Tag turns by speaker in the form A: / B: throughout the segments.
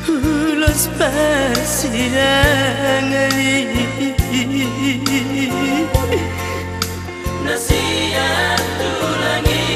A: Ulos persidangan nasihat tulangi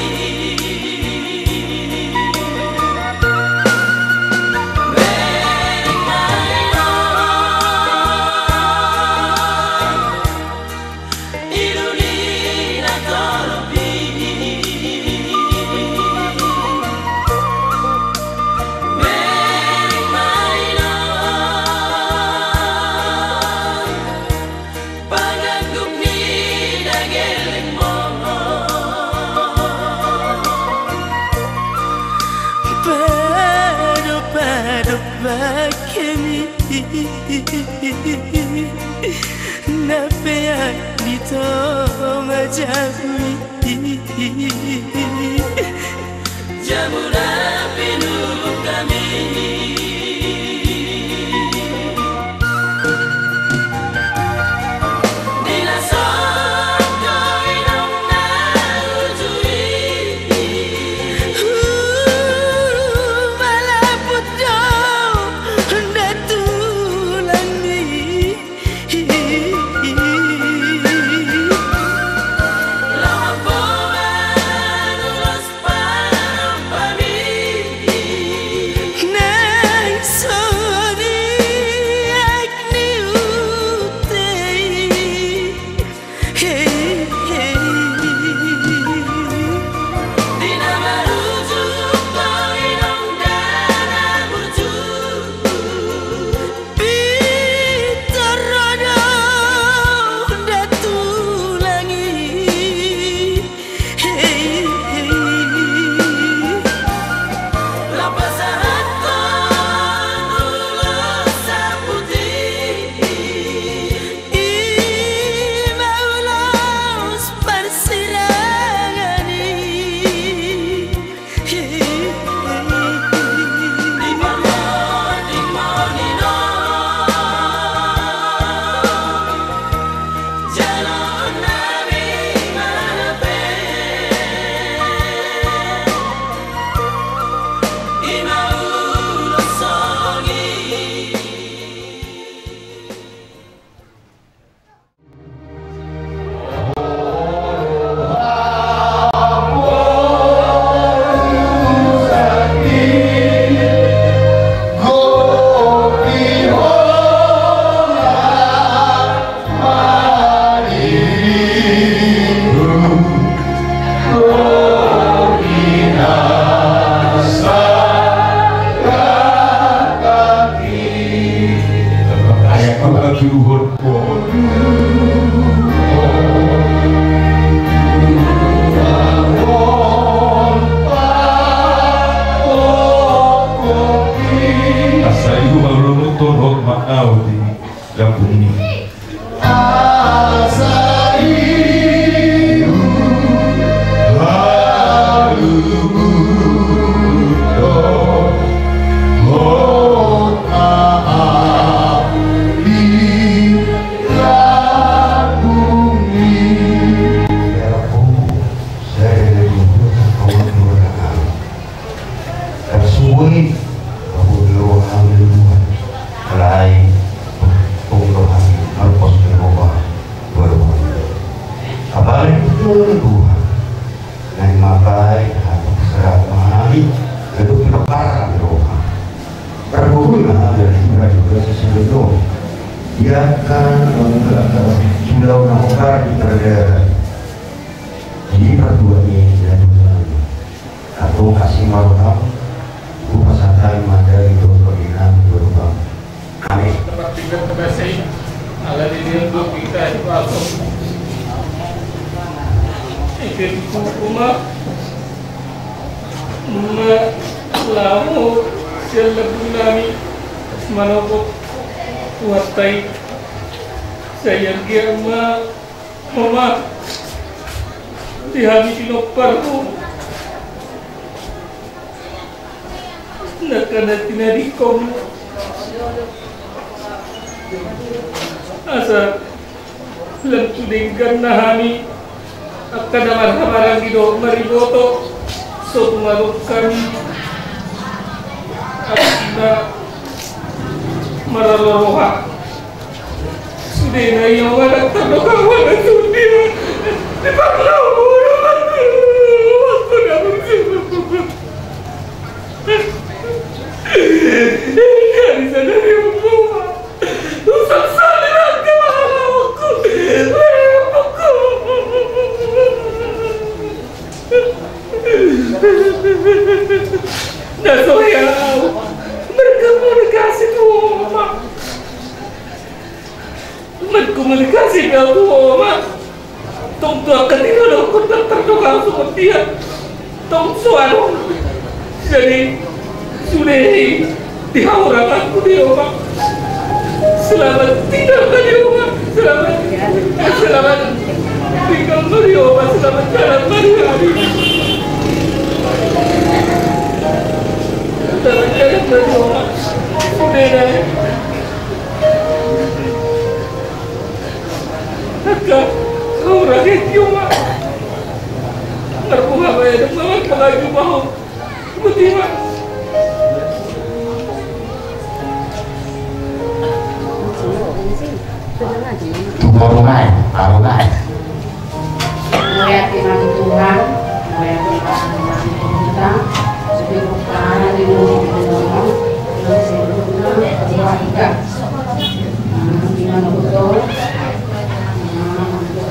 A: Napea dito majawi Jamuna pinulong kami asa lam tudingkan nahani akada marhamarang gido mariboto so tumarok kami na iyo nga nagtanong na sudiya. Di ba mo naman? Wasto na mong sinubukan. Karisa na rin mo. Usang sali na ang kamahalaw ko. Layap ako. Nasoyaw. Berkomunikasi tuh, berkomunikasi dengan tuh, tong tua ketika lo kontak tertukar sama dia, tong suara, jadi sudah dihaurakan aku dia, Pak. Selamat tinggal tadi, Pak. Selamat tinggal tadi, Pak. Selamat jalan tadi hari. Selamat jalan tadi, Pak. Sudah dah. Agak kau rakyat cuma terbuka banyak banget melaju mau betiwa.
B: Baru naik.
C: Melihat firman Tuhan, melihat firman kita, sebelum kita di dunia dengan betul,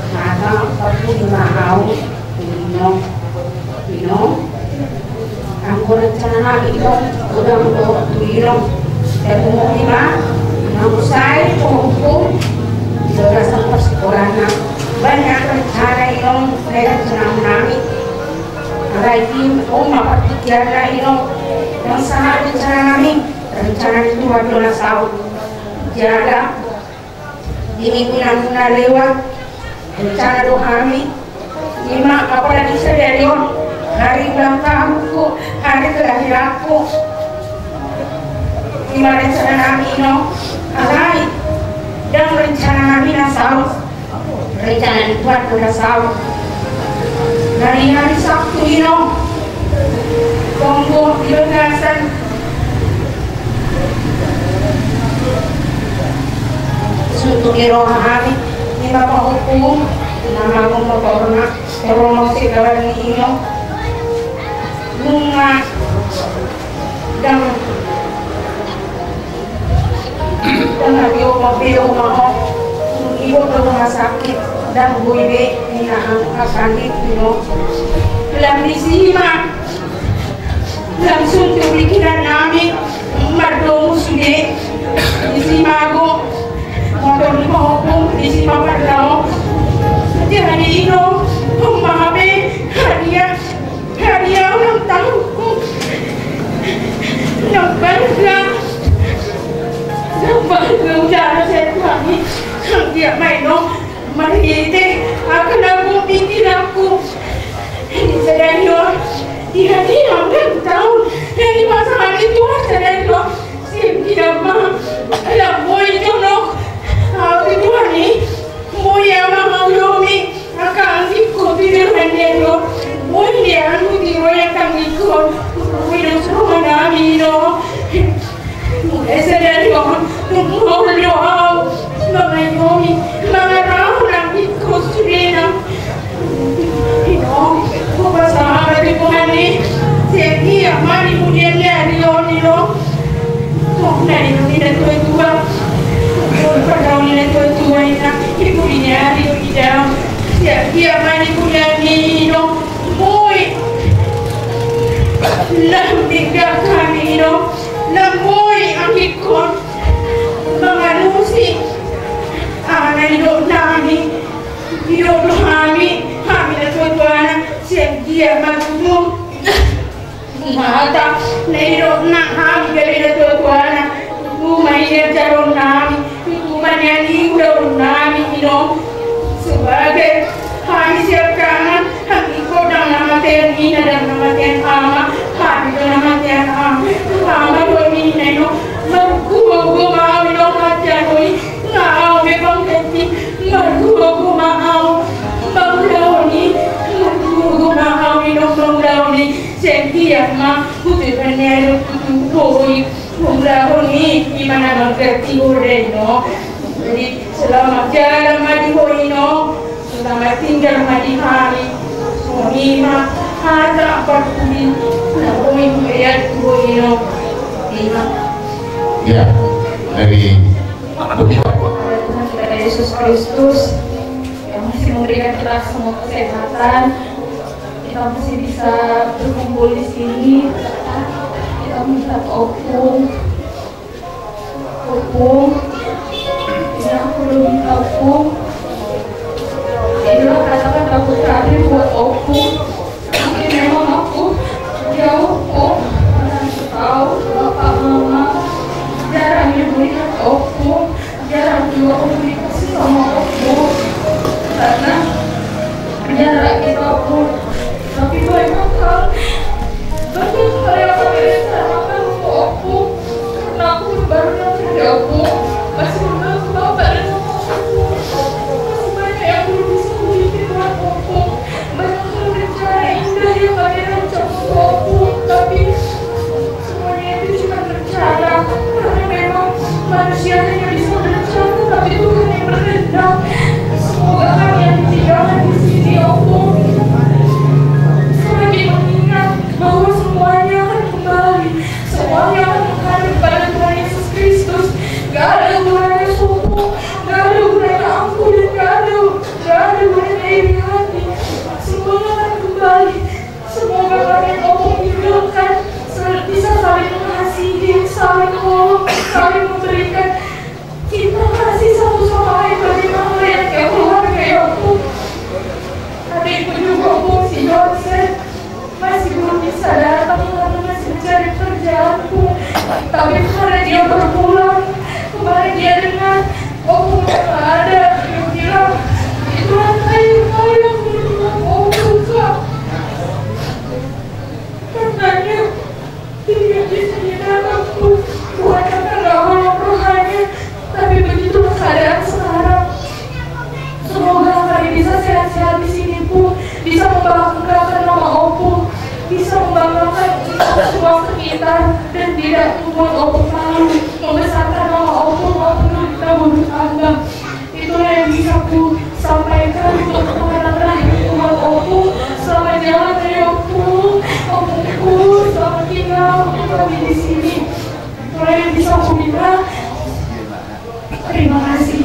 C: kata aku dimahau, minum, aku rencana lagi dong, udah minum, dan lima, aku saya hukum, berdasar persekolahan, banyak rencana minum, dan senang nami, lagi pertikian minum, yang sangat rencana kami, rencana itu 12 tahun, jaga. Ini guna-guna lewat rencana doa kami 5 apalagi saya hari ulang tahunku, hari kelahiranku 5 rencana kami alai dan rencana kami nasau rencana itu ada nasau dari hari Sabtu Kongo dilengasan untuk diroha kami ini bapak hukum nama aku corona promosi dalam ini bunga dan mobil mau ibu ke rumah sakit dan bu ibu ini akan dalam disima langsung pikiran kami merdomu sudah disima aku motor di hukum di sini padang jadi ini pemahaman hadiah ulang tahunku yang bangga udah saya tuangi dia main mari akan aku pikir aku ini sedang di hadiah ulang tahun dari masalah itu sedang siap mah alam boy jono aku tuani moya mama ulomi akan ikut video menelo moya anu di roya kan ikut video semua nami ese dari orang tunggu doa mama yomi mama rau nak ikut surena kupa sahabat di kumani segi amani kemudian dari lo dari tidak tua pada oleh tua ina ibu ini hari kita dia mani kuliani boy tinggal kami boy akikon mengalusi anak nami hidup kami dan tuan dia matu mata hidup kami dari tuan rumah ini jalan kami Manyani udah nami sebagai kami siapkan kami kodang nama Terina dan nama Tian Ama kami nama Tian Ama kami mergua mau macam ini ngau memang kecil mergua mau dauni mergua mau dauni setiap mah putih benar boy dauni gimana mengerti udah Jadi selamat jalan madi hoino, selamat tinggal madi hari. Lima ada berkuli, namun melihat hoino lima.
B: Ya, dari
C: Tuhan Yesus Kristus yang masih memberikan kita semua kesehatan, kita masih bisa berkumpul di sini. Kita minta opung, ini aku belum minta opung. Inilah katakan aku tadi buat opung. Mungkin memang aku jauh kok, karena aku tahu bapak mama jarang diberikan opung, jarang juga komunikasi sama opung, karena jarak kita pun. Tapi banyak hal yang kami rencanakan untuk opung, karena aku baru dari opung, masih belum bapak dan mama aku. Masih banyak yang belum bisa memiliki buat opung, banyak hal rencana indah yang kami rencanakan untuk opung, tapi semuanya itu cuma rencana, karena memang manusia hanya bisa berencana, tapi Tuhan yang berkehendak. Semoga kami yang ditinggalkan di sini opung semakin mengingat bahwa semuanya akan kembali, semuanya akan kembali kepada Tuhan Yesus Kristus. Gak ada gunanya suku, gak ada gunanya ampun, dan gak ada gunanya iri hati. Semuanya akan kembali. Semoga kalian opung dibiarkan bisa saling mengasihi, saling menolong, saling memberikan cinta kasih satu sama lain. Bagaimana melihat kayak keluarga ya opung. Adikku juga opung si Johnson masih belum bisa datang karena masih mencari kerjaanku. Tapi karena dia berpulang kemarin, dia dengar opung udah gak ada. Dia bilang itulah kayu yang bilang opung kak. Katanya dia bisa aku bukan karena Allah rohani, tapi begitulah keadaan sekarang. Semoga kalian bisa sehat-sehat di sini pun, bisa membanggakan nama opung, bisa membanggakan semua sekitar, dan tidak membuat opung malu, membesarkan nama opung maupun kita bertambah. Itulah yang bisa aku sampaikan untuk pengenalan terakhir buat opung. Selamat jalan dari opung, opungku, selamat tinggal untuk kami di sini. Itulah yang bisa aku minta. Terima kasih.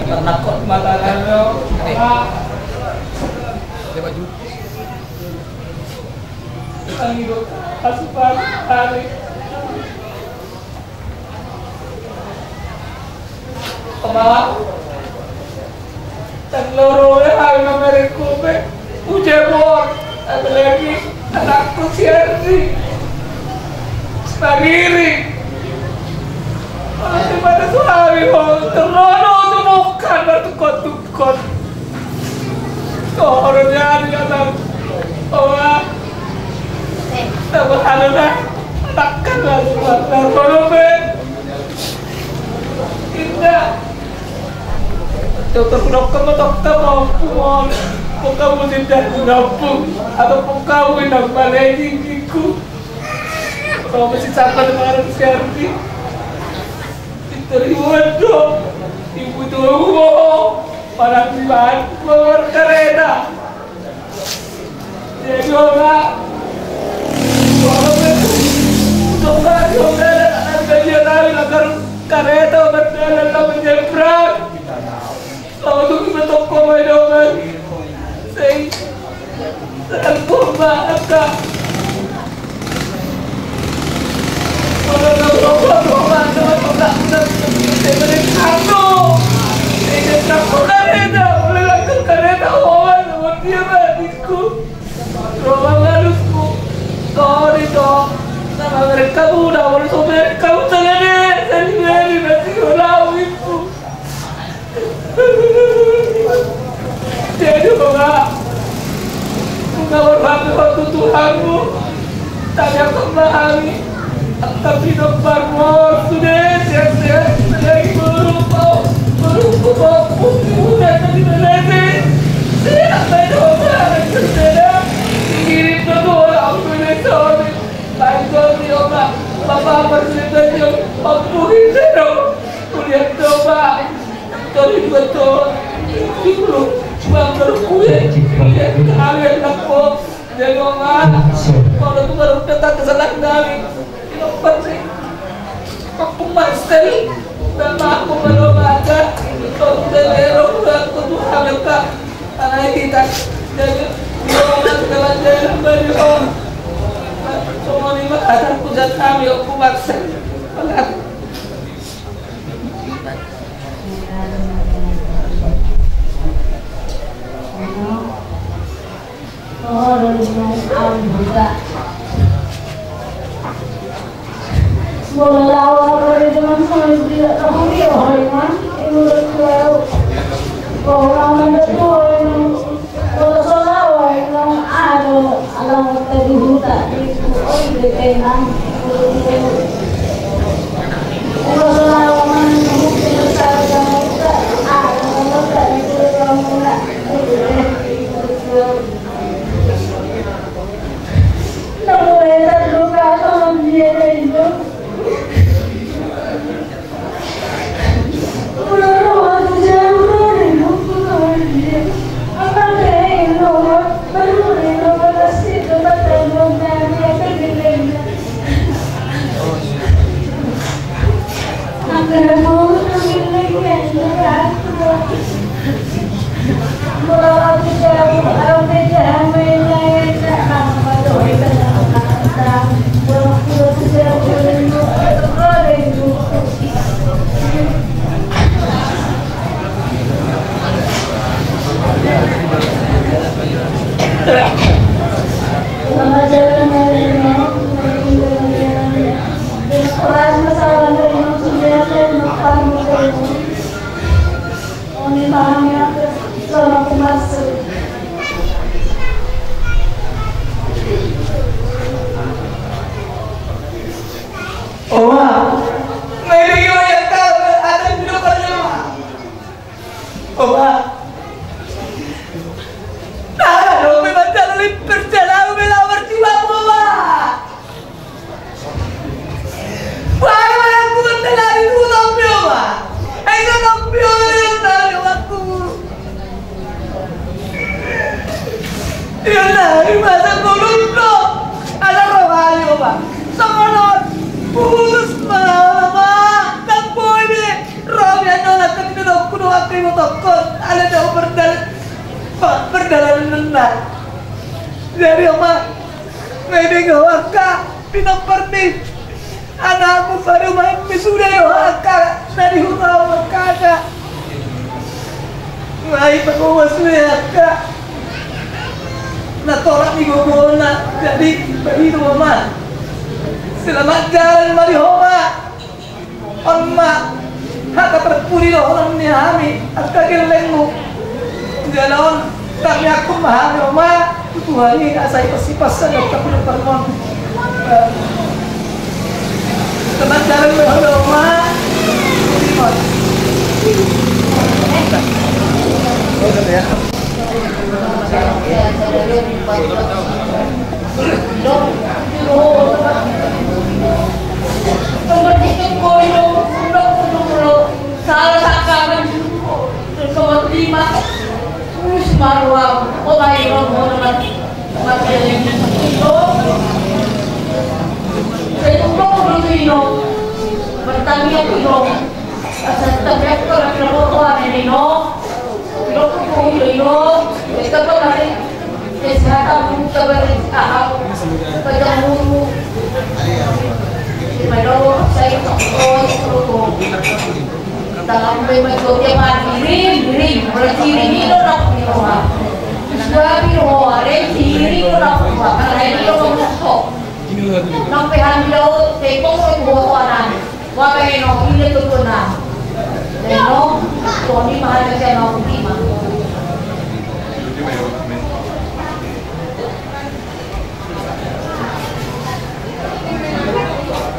A: Karena kok makanan lo, ang hidup asupan hari. Pemaaf, dan loro hari nomor kobe, ujebor, ada lagi anakku Sherry, Spagiri. Masih pada suami ho, terono temukan bertukot-tukot. Orangnya ada bahwa tahu dah takkan lah buat narkoba. Indah. Dokter mau pulang. Kok kamu tidak menampung atau kok kamu yang malaikiku? Kalau masih sampai dengan Sherry. Terima dong, ibu tunggu orang bilang berkereta. Jadi orang ada jalan agar kereta berjalan sama jeprak. Kalau tu kita toko medoman, saya terpurba agak. Kalau berubah saya berkata, saya takut kereta, boleh lakukan kereta awal sama dia badikku. Rumah gadusku, kau itu sama mereka muda, boleh sobek kau tangan sendiri nanti orang itu. Jadi orang berhati waktu Tuhanmu, tanya kembali. Tapi dokter mau sudah siap-siap lagi berupa udah tadi melete siap dokter kerja kirim ke orang Indonesia baik dia bapak presiden yang waktu itu kuliah coba Bang berkuih. Kalian aku jadi orang. Kalau tu baru datang ke sana kami. Kenapa sih? Aku masih dan aku belum ada. Kalau delero aku tu hamil kak. Anak kita jadi orang dalam dalam beriong. Semua ni ada pujan kami aku masih. Dari oma, ini gawaka, pinaperti, anakmu baru main sudah gawaka dari hurau makada. Ngai pengumuman sudah na tolak ni gomona, jadi begitu oma. Selamat jalan mari oma, oma, haka terpuri orang ni kami, agak gelengmu, jalan kami aku mahal oma. Tuhan ini saya pasti-pasan tapi permon teman jalan berdoa mak
C: Marwah, oh my God, mati yang itu, saya dulu itu, bertanya itu, asal tapi kalau kalau ini no, itu, kita kan hari kesehatan kita beristirahat, ketemu, malu saya oh dalam bentuk yang diri berdiri orang Tionghoa, suami Tionghoa, diri orang Tionghoa, karena ini orang Tionghoa. Sampai handlo, tepung itu buatan, wapai no ini tutunan, dan no, Tony mahal saya no lima.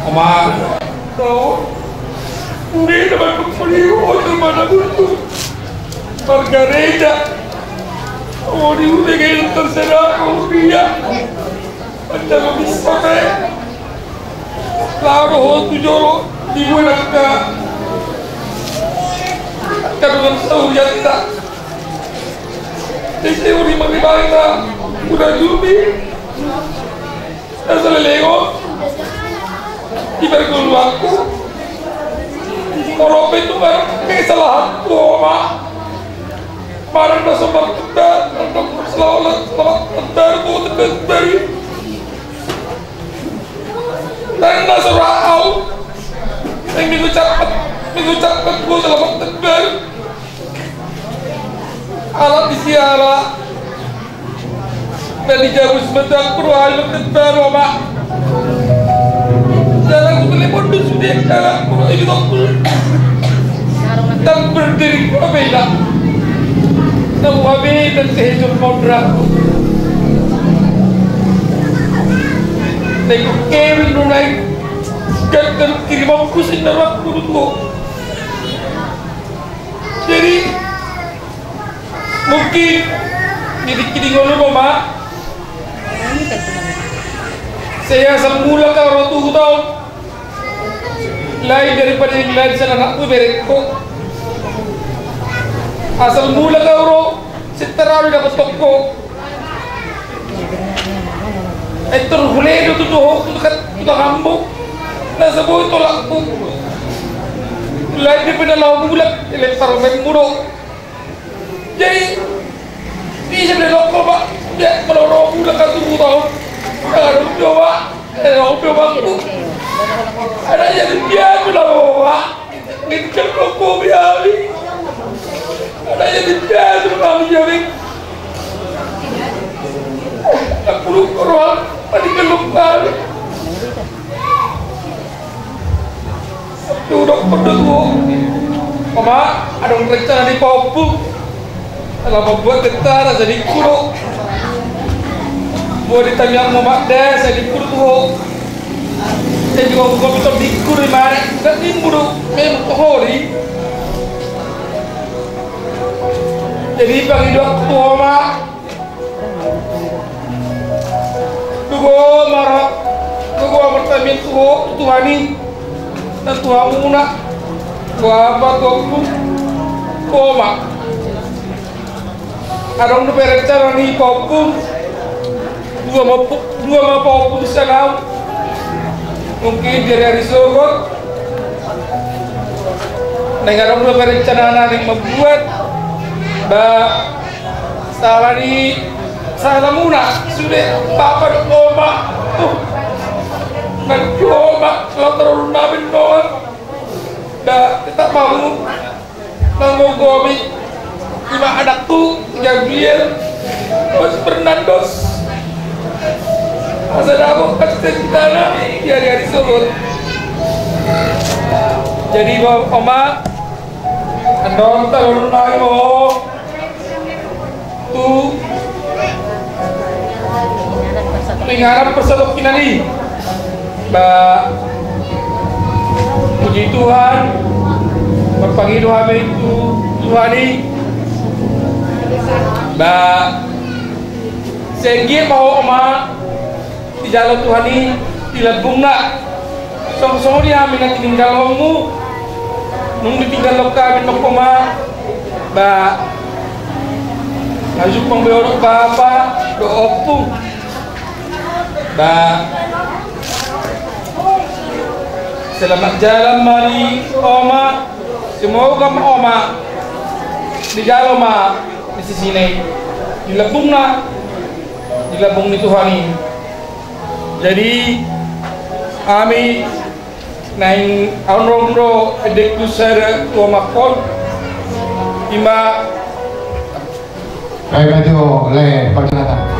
A: Oma, kau hindi naman magpaliho naman ako ito. Margarita, o di ko bigay ng tansara ko, Pia. At nagabisa ka eh. Klaro ho, tujoro, di mo lang ka. At karoon sa uyan ka. teori mengenai udah jubi asal lego ibarat aku orang itu barang kesalahan tua barang nasi berkata untuk selamat dari buat dari dan nasi rau yang mengucapkan gue selamat dari alat disiara dan dijauh sebentar perubahan tentang Roma jalan telepon itu sudah jalan itu dan berdiri berbeda dan wabi dan kehidupan modern tengok kewin runai dan kirim aku sendiri kudu jadi mungkin kini ngono mama saya semula ke orang tua tahun lain daripada yang lain saya nak bereko asal mula ke orang setara dapat toko itu boleh itu tuh kamu nah sebut tolak tu lain daripada lawan bulat lepas orang muruk jadi ini sebenarnya lokal pak dia melorong bulan kan 7 tahun ada coba aku ada jadi dia melorong pak ini kan koko biari ada jadi dia melorong biari aku lupa tadi kan lupa itu udah pedut mama ada rencana di Papua kalau membuat getar jadi kuruk buat ditanya mau deh jadi kuruk tuh saya juga bukan betul dikur di mana dan ini buruk memang hori jadi bagi waktu mak tuh marah tuh bertanya Tuhan ini dan Tuhan munak apa tuh mak adong nu berencana ni popung dua popung salam mungkin dari Sogot neng adong nu berencana nanti membuat salah ni salah muna sudah papa oma dan oma kalau terlalu nabin doang tetap mau nanggung gomi 5 anakku Gabriel Mas Fernandos asal aku kasih kita hari Sogot jadi oma andong tahun lalu tuh pengharap persatu kita nih puji Tuhan berpanggil Tuhan itu Tuhan ini sehingga mau oma di jalan Tuhan ini dilebung nak song-song dia minat tinggal kamu nung ditinggal lokal minat oma ngajuk pengbeorok bapak doopung selamat jalan mari oma semoga oma di jalan ma di sisi ini dilebung di Tuhan ini jadi kami naing aunro edek kusara tua makon imba
B: baik baju le perkenalkan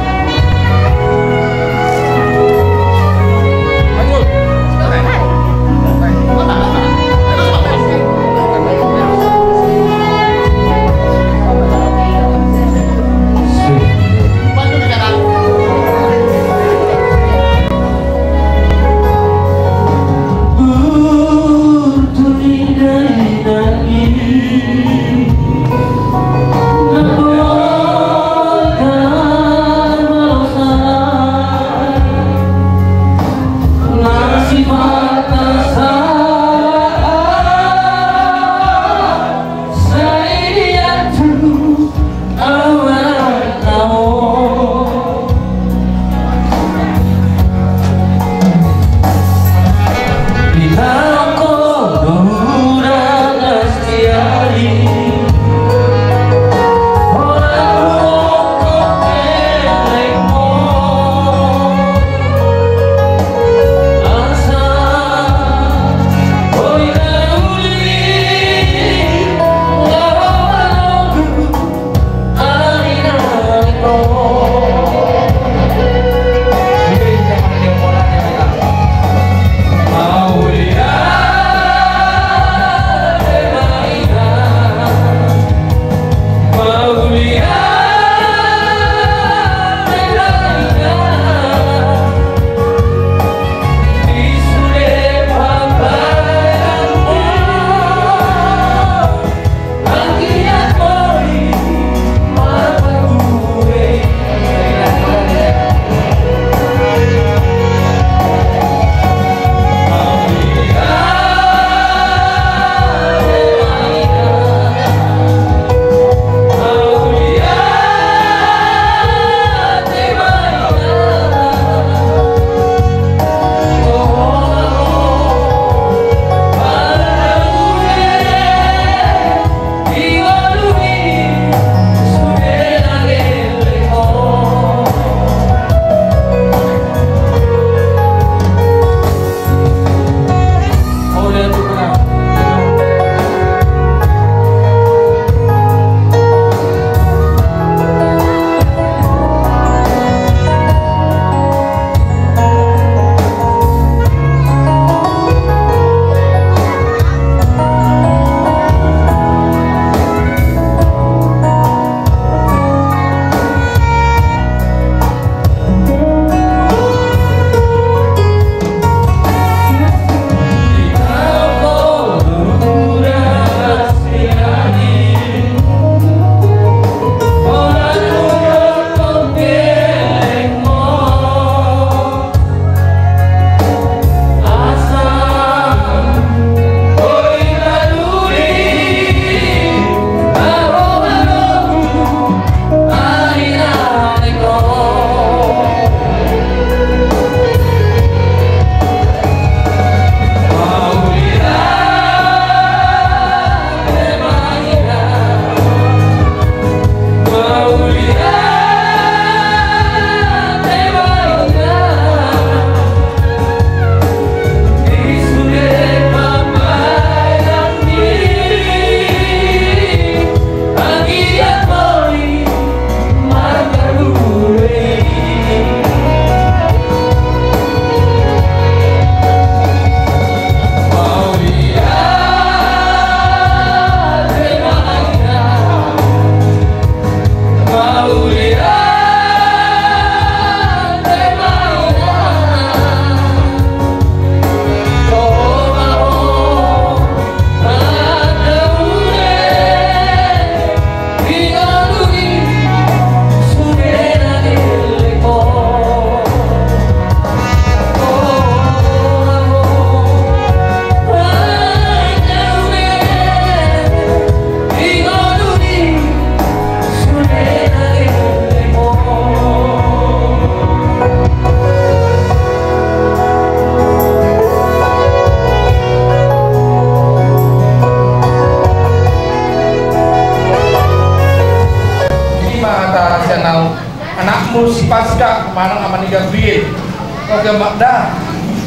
A: keluarga Makda.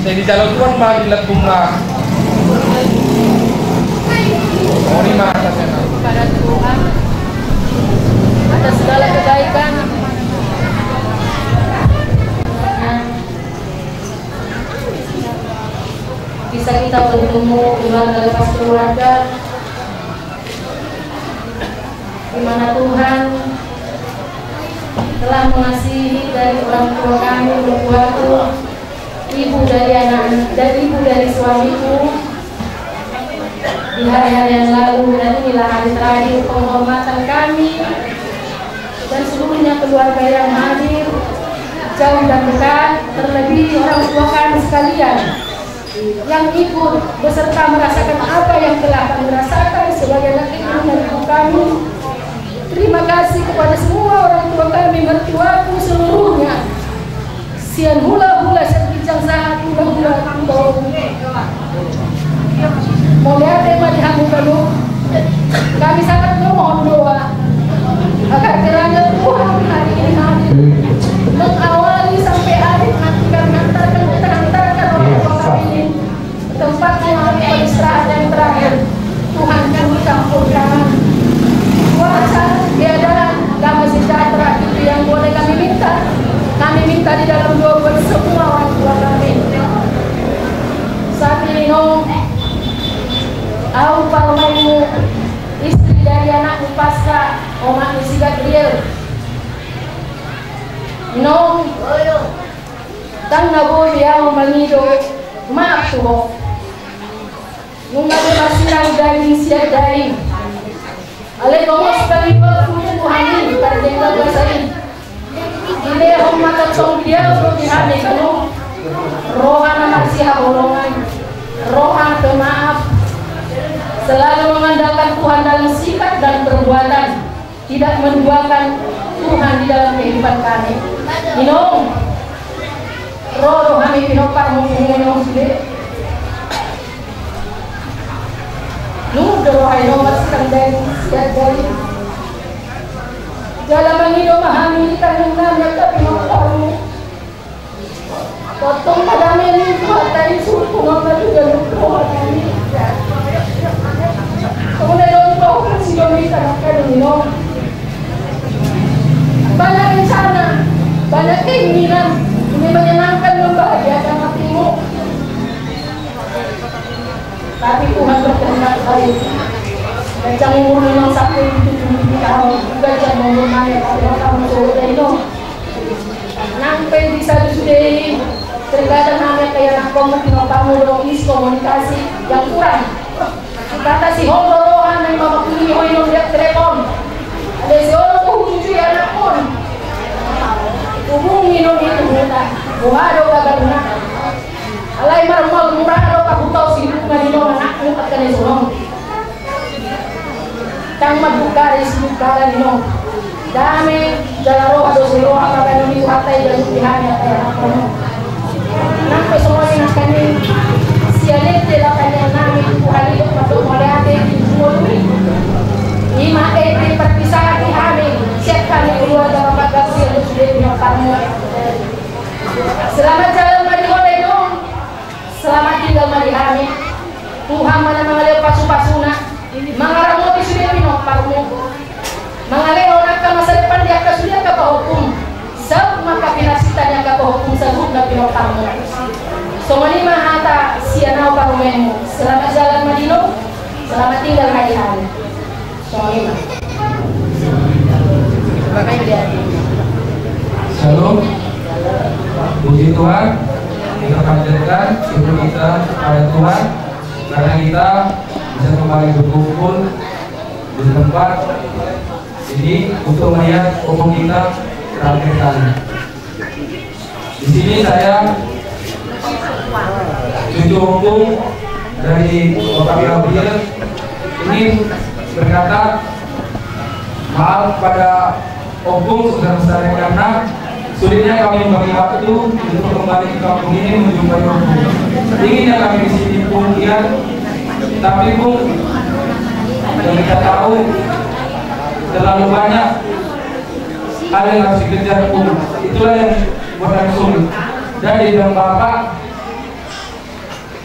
A: Jadi calon tuan mah di bunga. Oh, ini mah atasnya.
D: Pada Tuhan atas segala kebaikan. Bisa kita bertemu keluarga lepas keluarga, di mana Tuhan telah mengasihi dari orang tua kami, mertuaku, ibu dari anak dan ibu dari suamiku di hari-hari yang lalu, dan inilah hari terakhir penghormatan kami dan seluruhnya keluarga yang hadir, jauh dan dekat, terlebih orang tua kami sekalian yang ikut beserta merasakan apa yang telah kami rasakan sebagai anak dan ibu kami. Terima kasih kepada semua orang tua kami, mertuaku seluruhnya. Sian hula-hula sebijang saat hula-hula bau. Melihat tema di hati kamu, kami sangat memohon doa agar kiranya Tuhan hari ini hadir mengawali sampai akhir, nanti kami mengantarkan orang tua kami ini tempat yang beristirahat yang terakhir. Tuhan kami campurkan kuasa keadaan damai sejahtera itu yang boleh kami minta. Kami minta di dalam doa buat semua orang tua kami. Saat ini au parmaimu istri dari anakmu pasca Oma isi Gabriel tang naboy yang mangido maaf tuh nung ada masirang daging siap daging ale komos kali berkumpul Tuhan ini pada jengkel bersari ini om mata cong dia untuk dihani kanu rohana maksiat bolongan rohana pemaaf selalu mengandalkan Tuhan dalam sikap dan perbuatan, tidak menduakan Tuhan di dalam kehidupan kami. Minum, roh kami pinopar mengungung sudah. Nuh roh ayo masih dan siap dari. Dalam mengido mahami kita nungan tapi mengoparmu. Potong pada meni kuatai suku mengadu dan roh kami. Kemudian orang tua kasih kami tanahkan minum. Banyak rencana, banyak keinginan ini menyenangkan, membahagiakan hatimu. Tapi Tuhan berkehendak baik. Gajah umur memang sampai 70 tahun, gajah umur naik pada tahun sore itu. Sampai bisa disudai. Terkadang hanya kayak anak komunikasi, kamu komunikasi yang kurang. Kata si Hondo rohan yang bapak kuni hoino dia telepon. Ada si Hondo kuhunci anak pun. Hubungi dong itu minta. Buhado kabarnya. Alai marmal murado kabutau si hidup ngadino anak mukat kane sulong. Kang madukari si bukara dino. Dame jalaro ado siro apa kan itu hatai dan pihaknya kayak anak pun. Nampai semuanya kami sialit tidak kanya nami Tuhan hidup masuk mulai hati di mulai 5 eti perpisahan di hari siap kami keluar dalam bagasi yang sudah dinyatakan. Selamat jalan mari oleh dong, selamat tinggal mari kami. Tuhan mana mengalir pasu-pasuna mengarang mobil sudah pinoparmu mengalir orang ke masa depan dia ke sudah ke hukum sebab maka pinasitan yang ke hukum sebab ke pinoparmu. Somani mahata sianau parumemu. Selamat jalan Madino. Selamat tinggal hari-hari. Somani mah.
A: Shalom. Puji Tuhan. Kita panjatkan syukur kita kepada Tuhan karena kita bisa kembali berkumpul di tempat ini untuk melihat umum kita terakhir kali. Di sini saya cucu hukum dari Bapak Gabriel ingin berkata maaf pada hukum saudara-saudara karena sulitnya kami membagi waktu untuk kembali ke kampung ini menjumpai hukum. Inginnya kami di sini kemudian, tapi Bung yang kita tahu terlalu banyak hal yang harus dikejar Bung. Itulah yang buat kami sulit. Dan dia bilang, Bapak,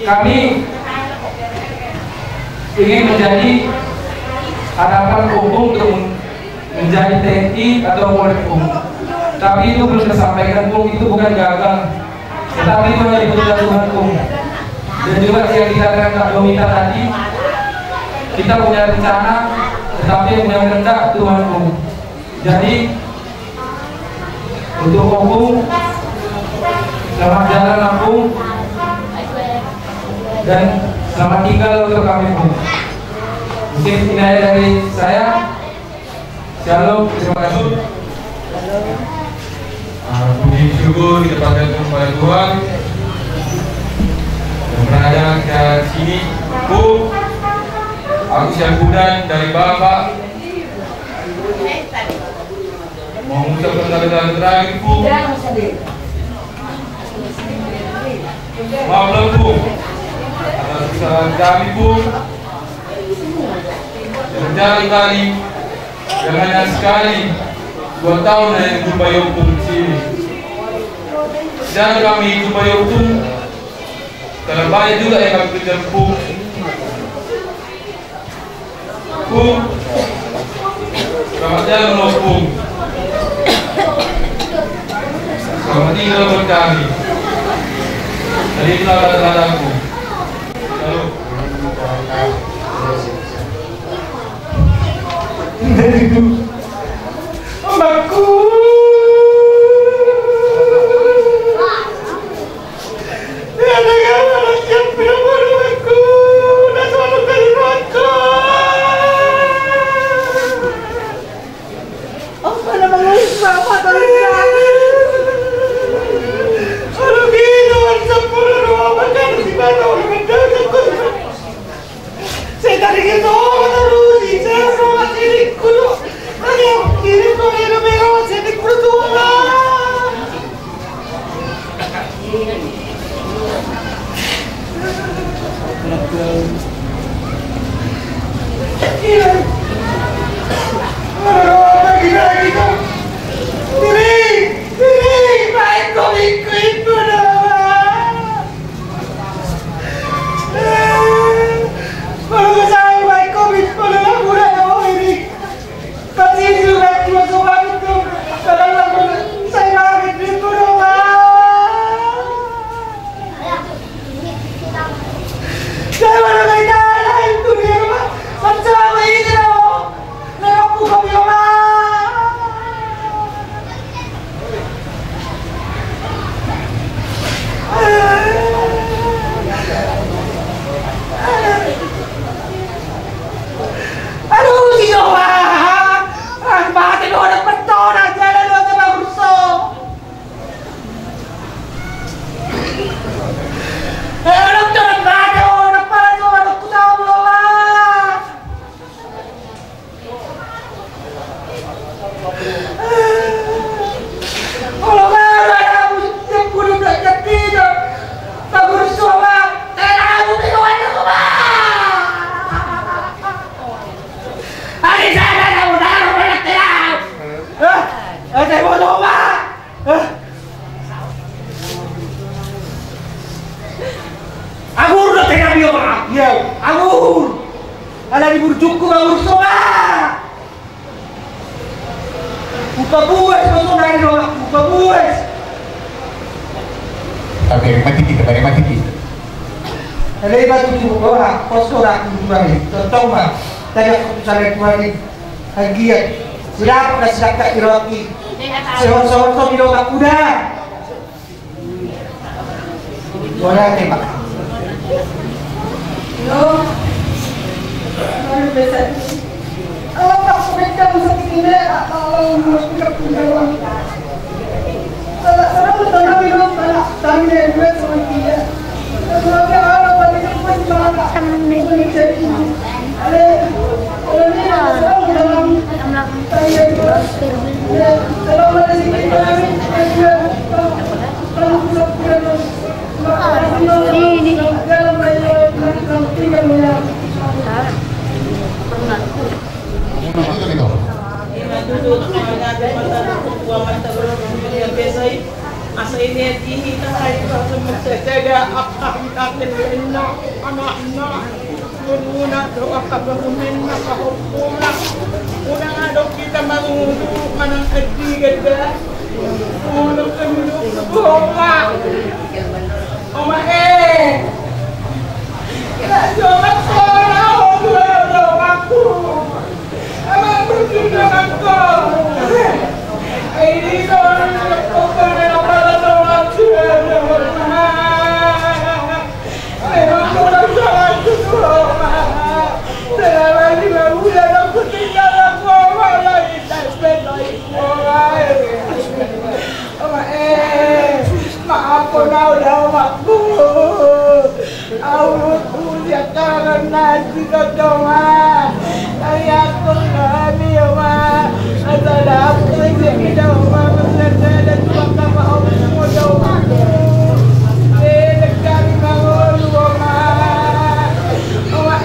A: kami ingin menjadi harapan umum untuk menjadi TNI atau Polri. Tapi itu belum disampaikan, Bung. Itu bukan gagal, tetapi itu hanya dibutuhkan Tuhan, Bung. Dan juga yang dikatakan Kak Domita tadi, kita punya rencana, tetapi yang punya kehendak Tuhan, Bung. Jadi untuk Bung, selamat jalan, Bung, dan selamat tinggal untuk kami, Bung. Mungkin ini aja dari saya. Shalom, terima kasih.
E: Puji syukur kita panjatkan kepada Tuhan yang berada di sini. Bu, aku Syambudan dari Bapak mau mengucapkan kata-kata terakhir, Bu. Maaflah, Bu, atas kesalahan kami, Bu. Sejak kali yang hanya sekali 2 tahun yang jumpa Yokum di sini. Dan kami jumpa Yokum, karena banyak juga yang kami kejar, Bu. Bu, selamat jalan, Bu. Selamat tinggal buat kami. Jadi itulah kata-kataku. Lalu
A: Anakku, anak yang berumurku, dan selalu kalimatku. Apa namanya Bapak tolong? Kalau gitu, sepuluh rumah makan di mana orang mendadak. Saya tadi gitu terus, saya sama diriku. Ayo, kiri kau ini merah, saya berdua. Iya. Lagi kau. Diri, baik kau ikut dah. Kalau saya baik kau ikut dah, budak kau ini. Pasti juga cuma sobat itu. Kalau saya lagi di Purwokerto. Saya mana kita lain tu dia mah. Macam apa ini tau? Nak buka biola. Aduh, dia mah. Mati lo ada beton aja lah lo sama rusuk. Orang jangan ngado, orang panas orang kusau lo lah. Kalau mana ada musim kudu tak jadi je, tak rusuk lah. Saya aku kita ada semua. Hari saya dah udah berlatih. Saya mau coba. Agur udah tengah dia mak. Ya, agur. Ada di burjuku agur semua. Buka bues, masuk dari doang. Buka bues.
B: Tapi mati kita.
A: Ada iba tu orang, kosong aku bagi. Tahu mak. Tadi aku cari kembali. Hagiat. Sudah dah sedap tak diroti. Sehor-sehor di doang kuda. Boleh tembak. Yo. Baru besar. Kalau tak mereka mesti kena kalau mesti kerja. Kalau betul bilang kalau kami dua sama dia. Kalau orang balik cepat malah kami jadi. Ada ini ada dalam saya juga. Kalau ada sini kami ini dalam
C: ini dihinay ka sa magsasada akakitakin na anak-anak. Una daw akagagumin na kahukuna. Una nga daw kita mangunguka ng katigan ka. Una kanulong na buka. Oma jomat ko na jomat ko. Ama berjuang ko. Ini orang bukan orang orang sudah memang orang sangat susah. Selama 5 bulan aku tinggal aku malah tak spend lagi. Maafkan aku aku sekarang nasi kedua ayah kami ma ada aku yang kita bersama dan juga mau semua kami mau ma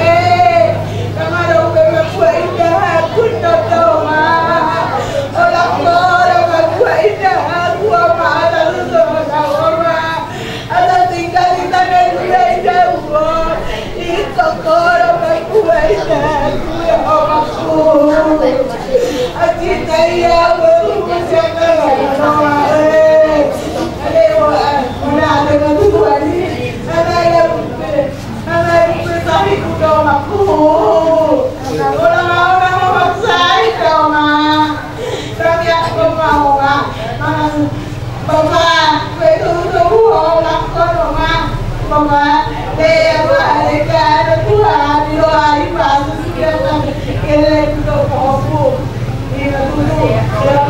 C: kamar udah buat indah aku tahu ma orang orang buat indah aku ma ada semua ada tinggal di tanah indah itu orang buat indah aku Acita ya baru berjaga ada dengan Tuhan ini ada yang bersahi dong aku orang-orang memaksain dong tapi aku mau mama itu orang dong mama dia ada Tuhan di doa ibadah sudah kalian itu aku ini ada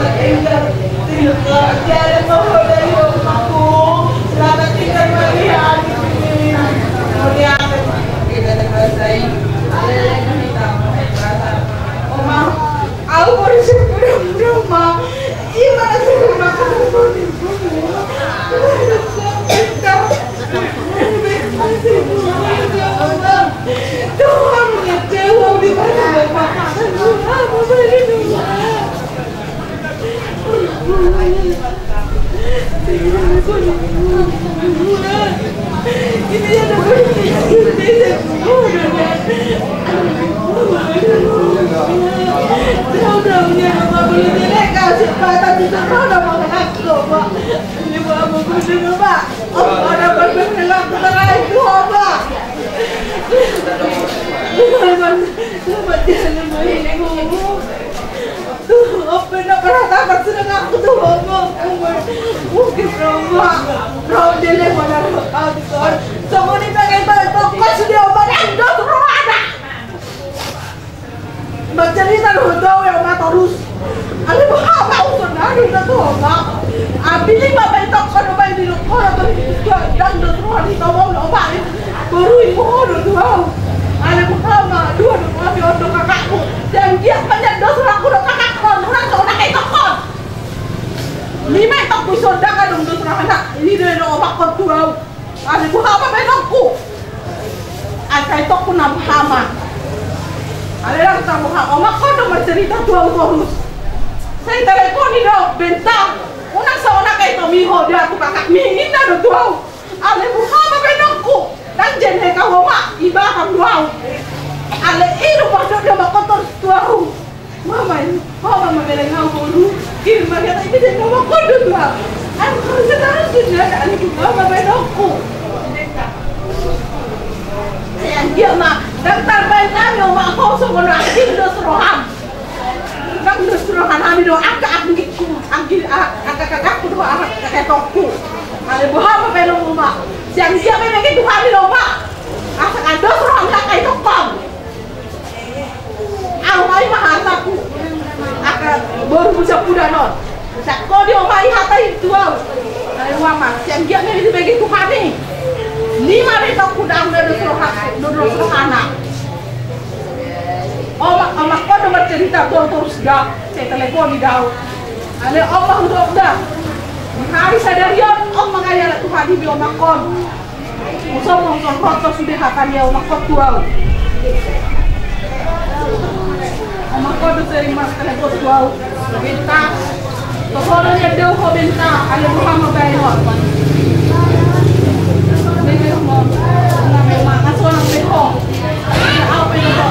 C: tahu-tahunya mama beli jelek kasih patah di sana udah mau aku pak ini mau aku dulu pak ada berbeda aku terakhir itu pak selamat jalan bayiku apa nak perhatian sedang aku tuh ngomong mungkin Roma jelek mana kau tuh semua ni pengen bantu kau sudah obat anda tuh ada bercerita lu tahu yang mata terus ada apa usul nari itu obat abis bapak itu kalau bayi di lokal atau dan terus hari tahu mau obat baru ibu tuh ada pertama dua masih untuk kakakku dan dia menyentuh aku untuk kakakku orang seorang itu kon 5 itu bisa dah dong untuk anak ini dia nak obat kon tuh ada buah apa benokku ada itu pun nampak sama ada yang tahu omak kon nomor cerita tuh terus saya telepon ini dong bentang orang seorang itu miho dia tuh kakak mingin dah tuh ada buah apa benokku dan jenis kau mak iba kamu doang ale itu pasal dia mak kotor tuau mama beleng aku dulu kiri mereka itu dia mak kotor tuau aku sekarang sudah ada anak mama bedokku yang dia mak daftar banyak yang mak kau semua aktif dosrohan kan dosrohan kami doa kakakku doa kakak tokku ale buah apa bedokku mak yang dia memang itu kami loh pak asal ada orang kakak itu kom awal mahal aku akan baru bisa pudah non kau dia omai hata itu dari mama yang dia memang itu begitu kami 5 itu kuda udah dosroh anak omak kau nomor cerita terus dah saya telepon di daun ale Allah udah hari sadarian om mengayal Tuhan di omak kon usah ngomong sudah akan ya omak kau tuau omak kau tuh sering mas telepon tuau kita Kalau dia dah kau bina, ada bukan mobile apa? Ini mau memang asal nak pekong. Apa itu?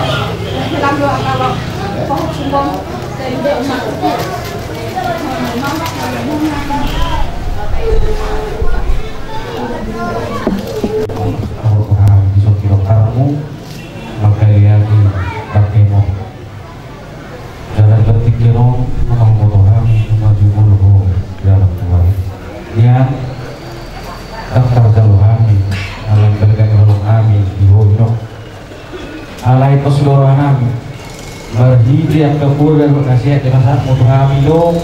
C: Dalam dua kalau pokok sumbang dari dia umat.
F: Kalau orang disokiro kamu, maka ia pakai mo. Jangan berpikir orang maju mulu dalam Tuhan. Yang tak terlalu alam bergantung orang kami dihono. Alai pesuruh kami berhidi yang kebur dan berkasih di masa mutu kami lo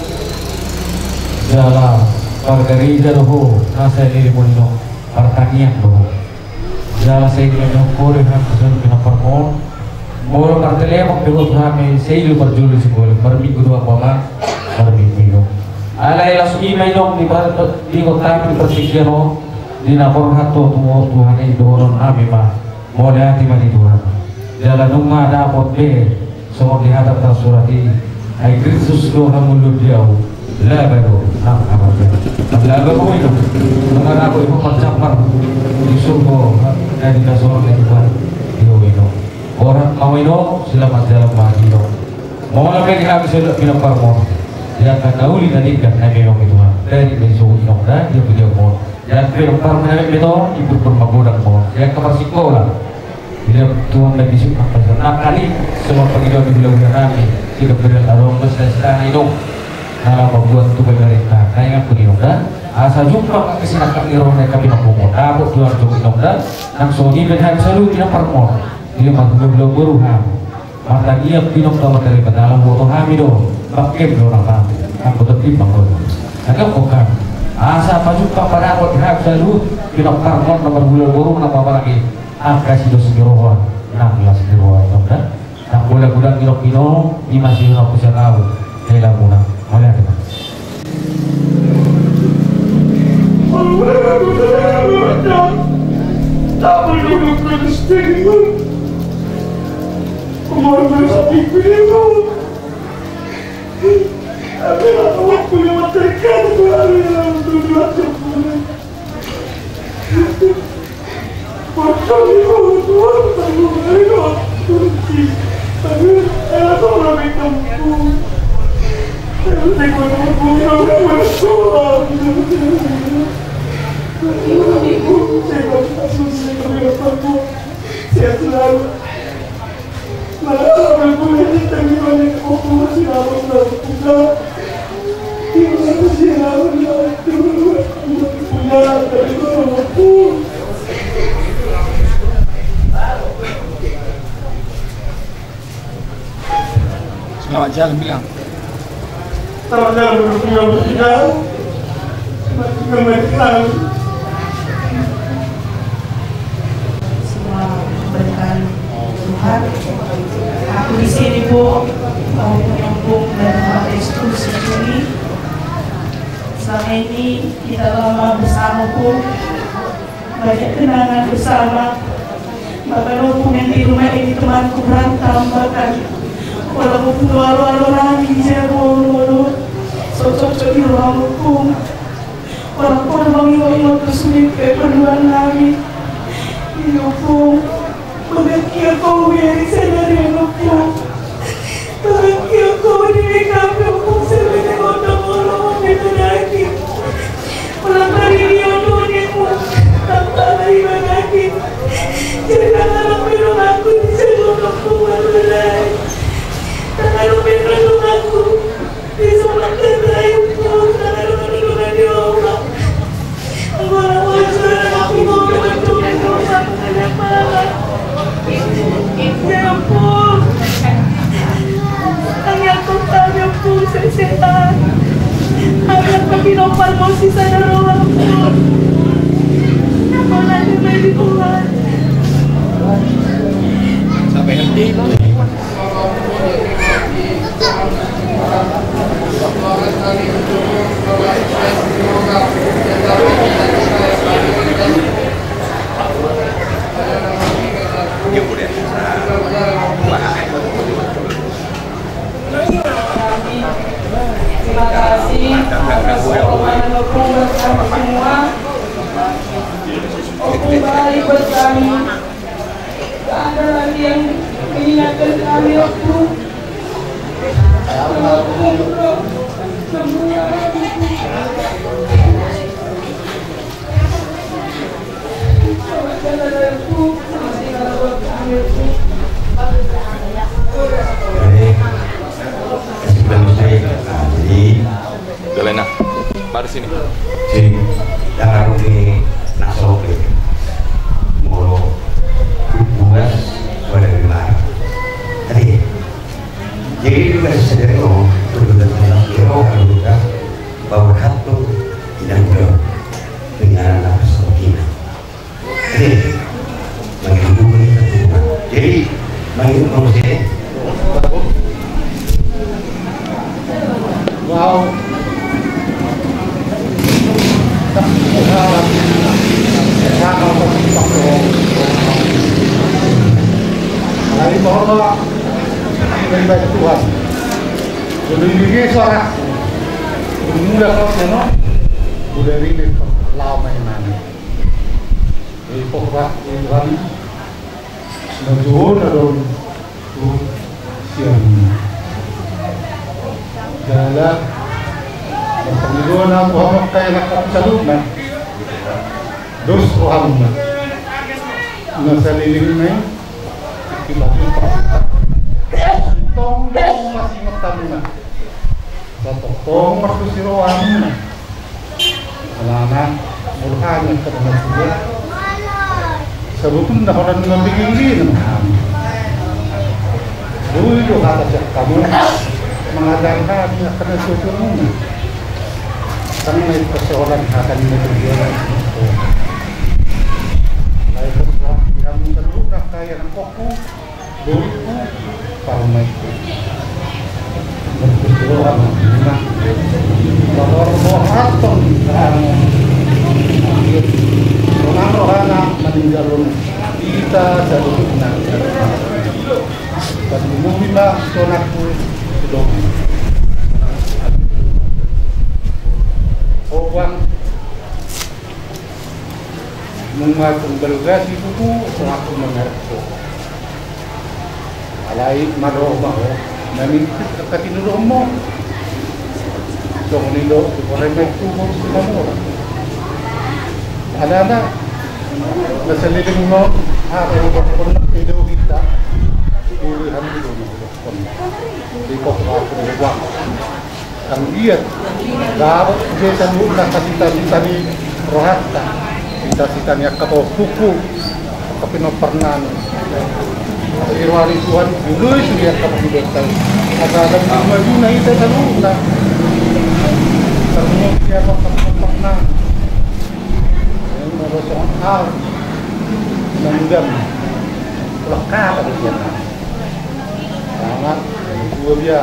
F: dalam pergeri jaruh nasa ini muno pertanian lo dalam sehingga nyokor yang kesan kena permon mulu pertanian waktu kami seilu berjulu sekolah berminggu dua koma berminggu alai lasuki mainom di kota kami berpikir di napor hatu Tuhan itu orang kami mah modal di mana Tuhan dalam rumah dapat be semua dihadap tersurati ai Kristus Tuhan mulut dia la baru nak apa la baru itu mengenai aku itu mencampur di surga dan di kasur Tuhan itu orang mau itu selamat dalam mati mau lebih kami sudah bilang parmo dia akan nauli tadi kan nabi itu dari besok itu dan dia punya mau dan bilang parmo nabi itu ibu bermagodak mau yang kamar sekolah bila Tuhan bagi suka pasal kali semua penghidupan di bilang kami jika berat arwah besar itu dalam membuat tubuh mereka kaya pun inoda asal jumpa kesinakan irone kami nampung dapat Tuhan jumpa inoda langsung dibenhan selalu tidak parmon dia mampu belum beruham mata dia pinok tahu dari dalam motor kami do pakai orang kami aku tertib bangun agak bukan asal jumpa pada aku dihab selalu pinok parmon nomor bulan burung apa lagi kasih dosa rohan, 16 rohan, kan? Tak boleh gudang kilo di masih nak pusat laut, hela guna, mana ada?
G: Tak boleh gudang setengah, kemarin bersapi kuliah, tapi aku punya materkan kuliah untuk dua tahun. Macam itu Tuhan tanggung mereka kunci, tapi saya tak orang kampung. Saya tengok kampung yang bersuara. Saya kasus saya kampung. Saya selalu malah boleh ditanya banyak kampung masih lama sudah. Ini masih lama punya dari kampung.
H: Selamat jalan bilang.
G: Selamat jalan berbilang. Selamat jalan.
C: Semua berkat Tuhan. Aku di sini Bu mau menyambung dan mengestu sejuni. Selama ini kita lama bersama Bu, banyak kenangan bersama. Bapak Lopung yang di rumah ini temanku berantem bahkan. Walaupun walau nami jero sosok di ruang hukum walaupun bangun kesulit keperluan nami di hukum mengerti kau dari sadari hukum mengerti kau dari kami hukum sebenarnya orang itu lagi melanggar ini untuk dirimu tanpa dari lagi jangan kalau aku bisa untuk mulai Tangan menurut aku di sebelah kedai pun tangan menurut dia Allah. Orang wajah aku mau mencoba sama kenapa? Ini pun hanya aku tanya pun sesetan. Hanya kami nomor mosi sadar orang pun. Mana dia bagi Tuhan?
H: Sampai nanti.
A: Terima kasih
B: Main musik. Wow. Hari bahwa dari baik Tuhan. Jadi ini suara. Mudah kau tengok. Udah rilis lama mainan. Di pokok Tuhan. Najun ada siang. Jalan. Panggilan na Muhammad kay nakapsalub na. Dos roham na. Nasa liling na yun. Ikibatong pakita. Itong masih matalo na. Sa toktong martusiroan na. Wala na. Murhangan ka na sila. Sa butong na koran ng bigili naman. Dulu kata siya kamu mengadakan karena susunan. Kami may persoalan akan menjadi baik yang terluka kaya ng koko dulu parmay berkesuruhan na bahwa aton ang rohana meninggalun kita jatuh na dan umumnya sonakku sudah Orang mengatur delegasi itu selaku mengerti. Alai maroh bahu, namin kekati nuromo. So nido orang itu harus kamu. Ada nasalibing mo ako pun video kita. Ulihan dito pun. Di ko ako buat. Ang iya dapat desa muna kasita ni rohata kita niya kato kuku kapinoparnan irwari Tuhan dulu sudah kapideta agak maju na ita taluna terus dia kapinoparnan yang merosong hal nanggam lekat tadi dia sangat dua dia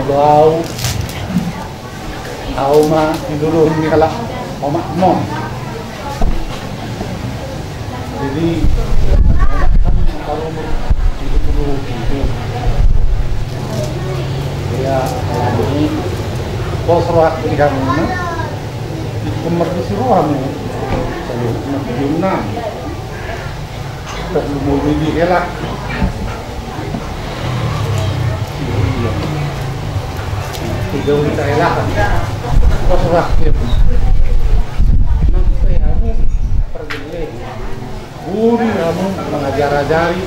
B: Mau mah dulu ni kalau omak mom. Jadi kalau itu dulu itu dia ini bos roh di kamu ni pemerintah roh kamu kalau nak perlu mobil elak. Jauh kita elak, kau surat dia. Nanti kamu pergi, guru kamu mengajar-ajari,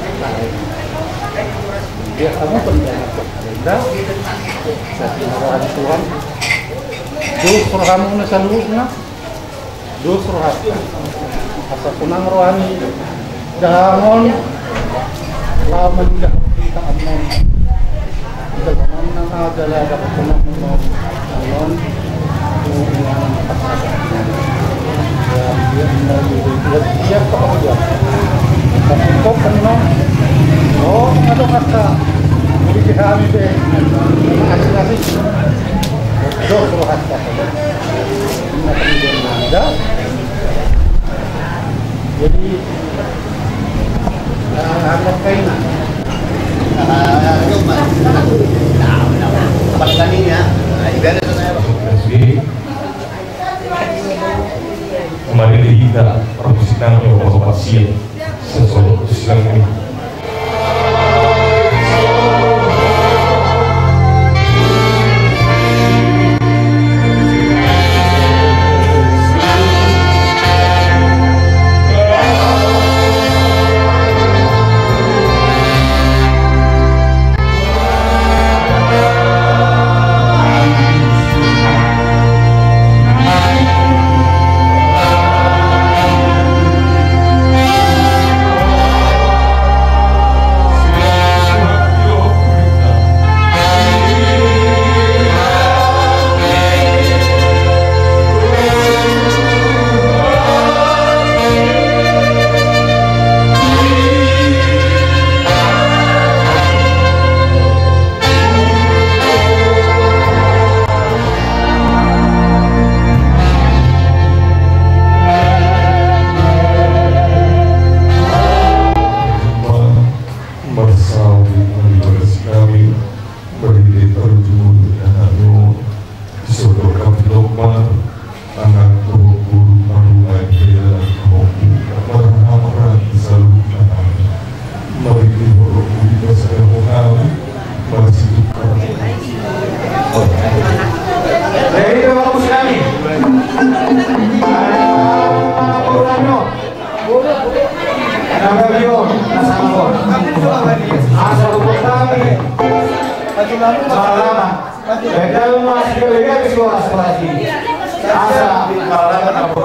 B: dia kamu penjara dah. Satu orang Tuhan, justru kamu nasalurna, justru hati, asal punang rohani, jangan lama tidak kita aman. Kalau mana adalah dapat menang alon dengan pasangan dia dia kepada tapi kok kenal oh ada kata jadi kami deh asing-asing dosa kata ada jadi anak kain
I: Kemarin kita perpustakaan yang pasien sesuatu silang ini.
F: Nagabion, nasambon. Asa hukum kami. Malalaman. Beda mas beda kesuara aspirasi. Asa malalaman apa?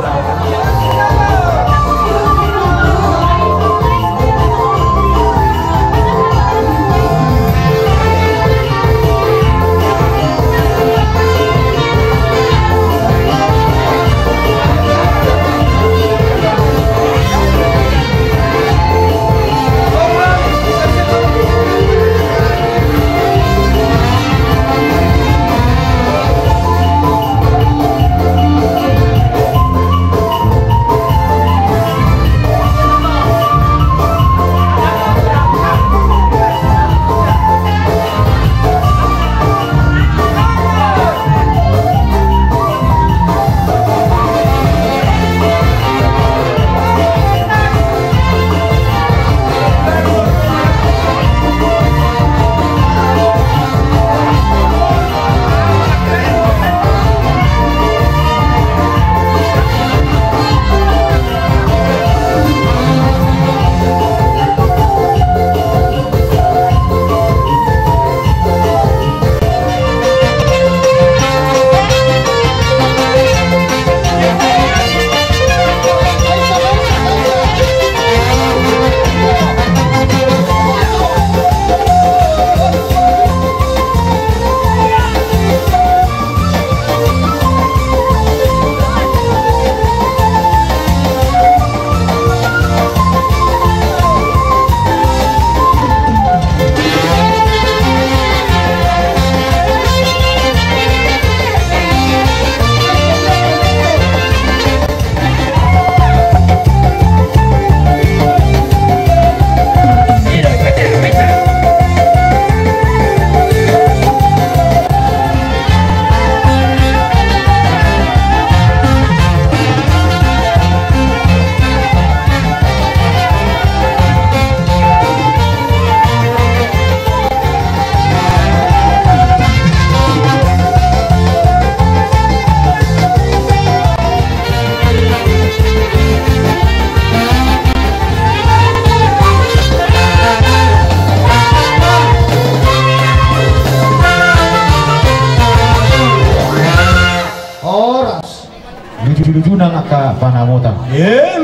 J: Dudu nang aka panamutan.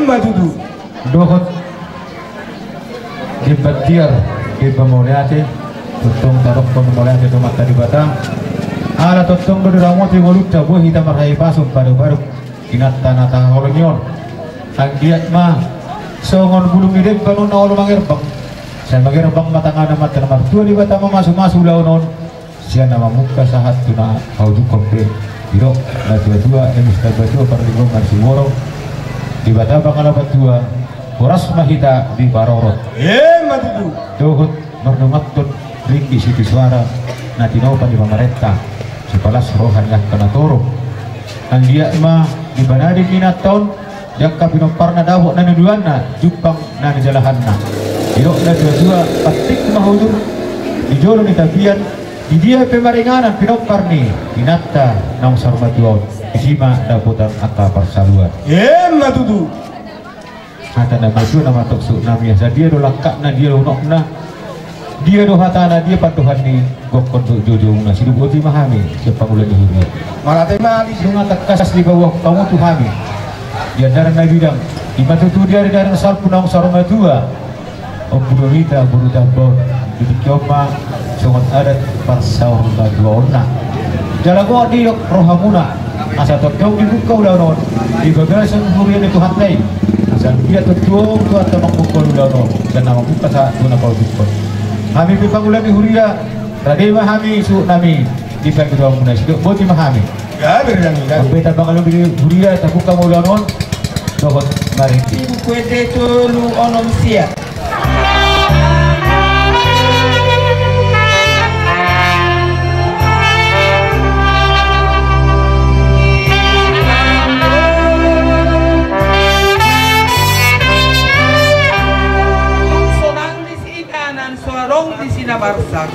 G: Matudu.
J: Dohot di batiar di pemuliate, tutong tarok pemuliate tu mata di batang. Ala tutong do ramoti voluta buah hitam marhai pasung baru-baru inat tanah tanah olonyon. Ang diat mah songon bulung idem kanun na olo mangerbang. Saya mangerbang matangana mata nomor 2 di batang masuk-masuk launon. Siya nama muka sahat tuna hauju kompe. Biro na dua-dua emis dua perlinggung masih woro di Batabang alabat 2 Horas Mahita di Barorot
G: Matudu.
J: Dohut mernumatun ringgi siti suara natinopan di pemerintah sekelas rohaniah kena toro ang dia mah di banadi minaton jakka pinomparna dawok na nuduanna jupang na nijalahanna biro na dua-dua patik mahujur di jolo ni tabian di dia pemaringanan pinompar ni inatta nang sarmatuon isima daputan aka persaluan
G: Matudu.
J: hata na maju nama toksu namanya dia do lakak na dia unok na dia do hatana dia patuhan ni gokon do jojo na sidu oti mahami sepangulan ini
G: Malate mali
J: sunga tekas di bawah kamu tu hami dia darah na bidang di matutu dia darah salpu nang sarmatua obudorita buruta bor di koma sungot adat parsawar baduona jalago di rohamuna asa tokong dibuka ulaunon di bagasan hurian itu hatai asa dia tokong tu atau mengukul ulaunon dan nama buka sa tuna kau dukun kami pipangulan di huria tadi mahami su nami di pagdua muna sido boti mahami
G: ya berani kan
J: beta bangalu di huria ta buka ulaunon dohot mari
G: ibu kuete tolu onom sia. Barsak.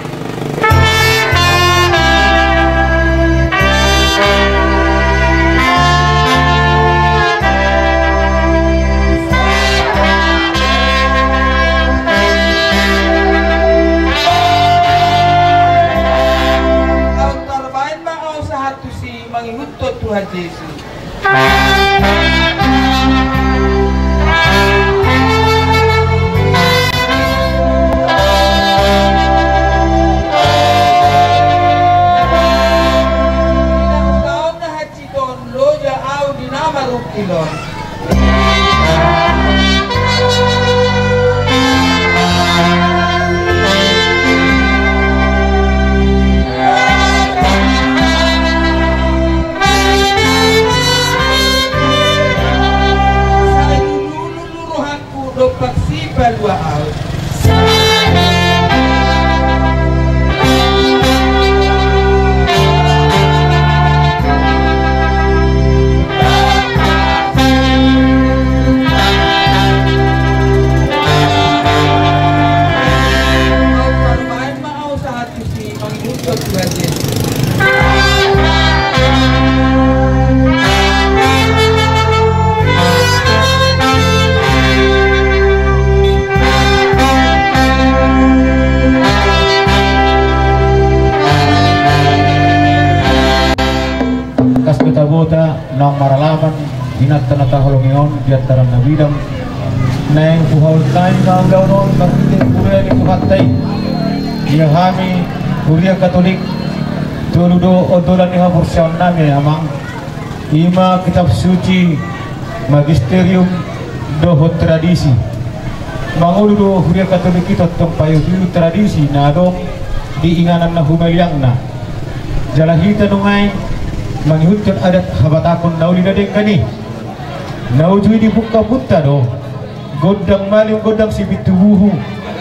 K: do participa lua au.
J: Bota nang maralaman inat tanata holongion di antara nabidang neng puhol tay nang daunon kapite kuliah di kuhatai ia hami kuliah Katolik tuludo odolan iha porsian nami amang ima kitab suci magisterium doho tradisi manguludo kuliah Katolik kita tong payu dulu tradisi nadong diinganan na humaliang na jalahita nungai manghutkan adat habatakon nauli dadeng kani naujui dibuka buta do godang malim godang sibitubuhu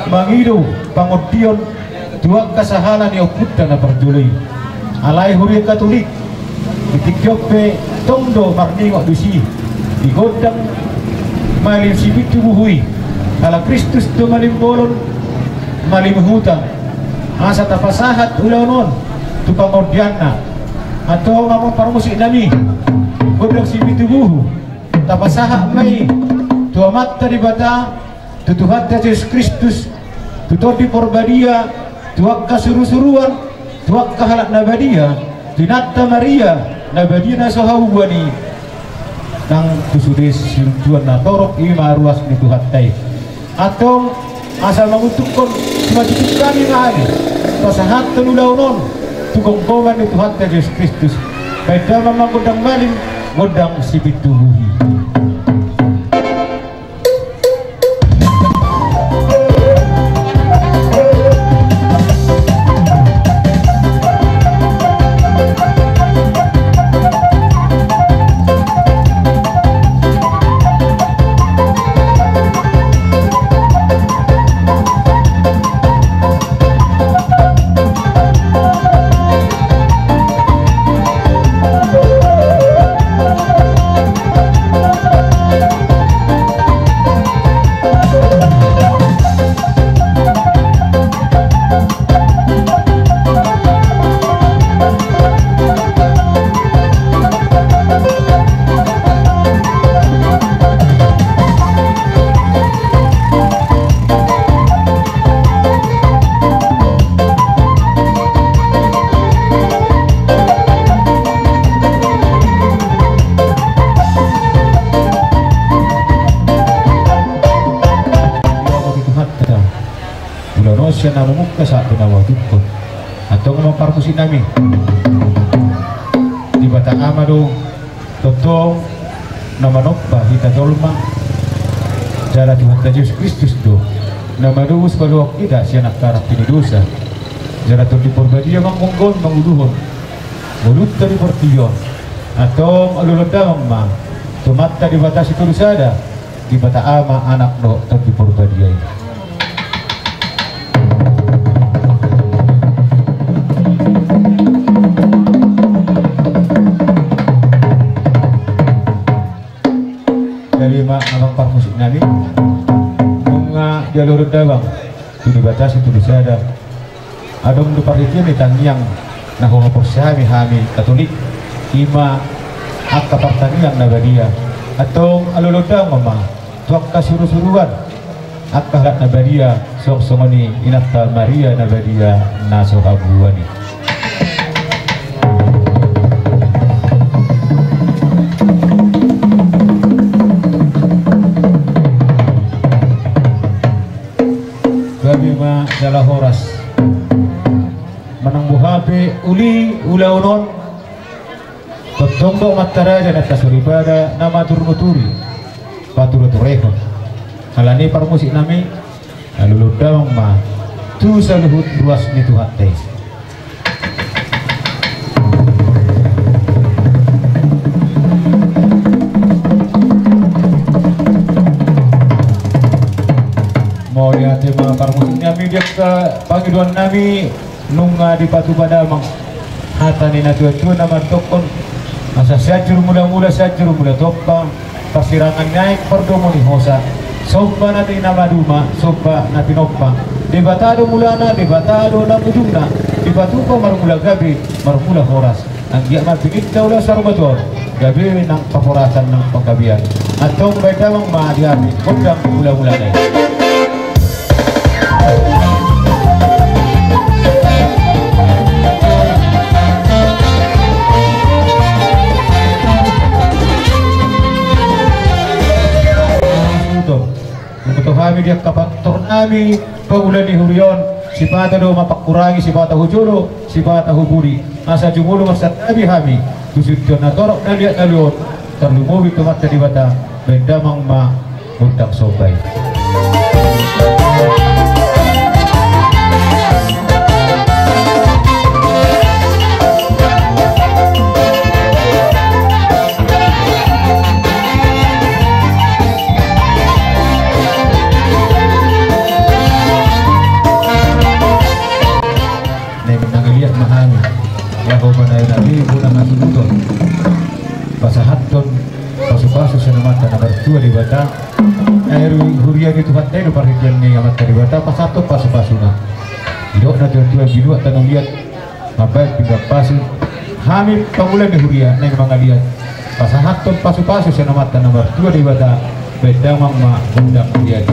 J: mangido pangodion tuak kasahalan yo putta na pardulay alai huri Katolik itikyope tongdo marningo dusi di godang malim sibitubuhui ala Kristus do malim bolon malim hutang asa tapasahat ulaunon tu pangodianna atau ngomong parmusik nami godang sibitubuhu tapasaha mai tuamat tadi bata tutuhat Yesus Kristus tutor di porbadia tuak kasuru-suruan tuak kahalak nabadia tinatta Maria nabadia nasohawani nang kusudes sirtuan na torok ima ruas ni tuhat tay atau asal mengutukkan semacam kami mahali pasahat tenulaunon tukong koman itu hatta Yesus Kristus baita mamang godang maling godang sibitubuhi siya namumukta sa atin na watukot atau ngomong parkusin namin di batang amado totong namanok ba kita dolma jara Tuhan Yesus Kristus do namadus paluak kita siya nakarap pinidusa jara to di porbadia mangkonggon manguluhon mulut dari portion atau alulodamang ma tumatta di batas itu lusada di bata ama anak do to di porbadia ini abang parmusik nabi bunga jalur dawang itu dibatasi itu disada adong du parikir di tangiang nah homo persami hami Katolik ima akka pertanian nabadia atau alulodang mama tuak kasuru-suruan akka halat nabadia sok-songoni inatta Maria nabadia nasohabuani adalah horas menang buhape uli ulaunon totombo mataraja na tasuribada nama turmuturi paturutureho alani parmusik nami aluludawang ma tu saluhut ruas ni Tuhan teh mau lihat tema parmusiknya media ke panggilan nami nunga di Batu Padamang hata ni na tua nama tokon asa sajur mula topang pasirangan naik perdomo ni hosa sopa natin nama duma sopa natin opang debatado mulana debatado na ujungna debatuko marmula gabi marmula horas ang dia mapinit daw la sarbator gabi ng paporasan ng panggabihan atong bedamang maadiami kundang mula-mula na untuk kami dia kapaktor nami paulan di hurion si pata do mapakurangi si pata hujuro si pata huburi asa jumulo masat nabi kami kusudon na torok na liat na liot terlumubi tumat tadi bata bendamang ma undang sobay pasahaton pasu-pasu senamata nomor 2 di bata air huria gitu hatai do parhitian ni amat di bata pasato pasu-pasuna idok na tua bilu atau lihat mabai pindah pasu hamil pamulan di huria nang mangaliat pasahaton pasu-pasu senamata nomor 2 di bata bedamang ma undang dia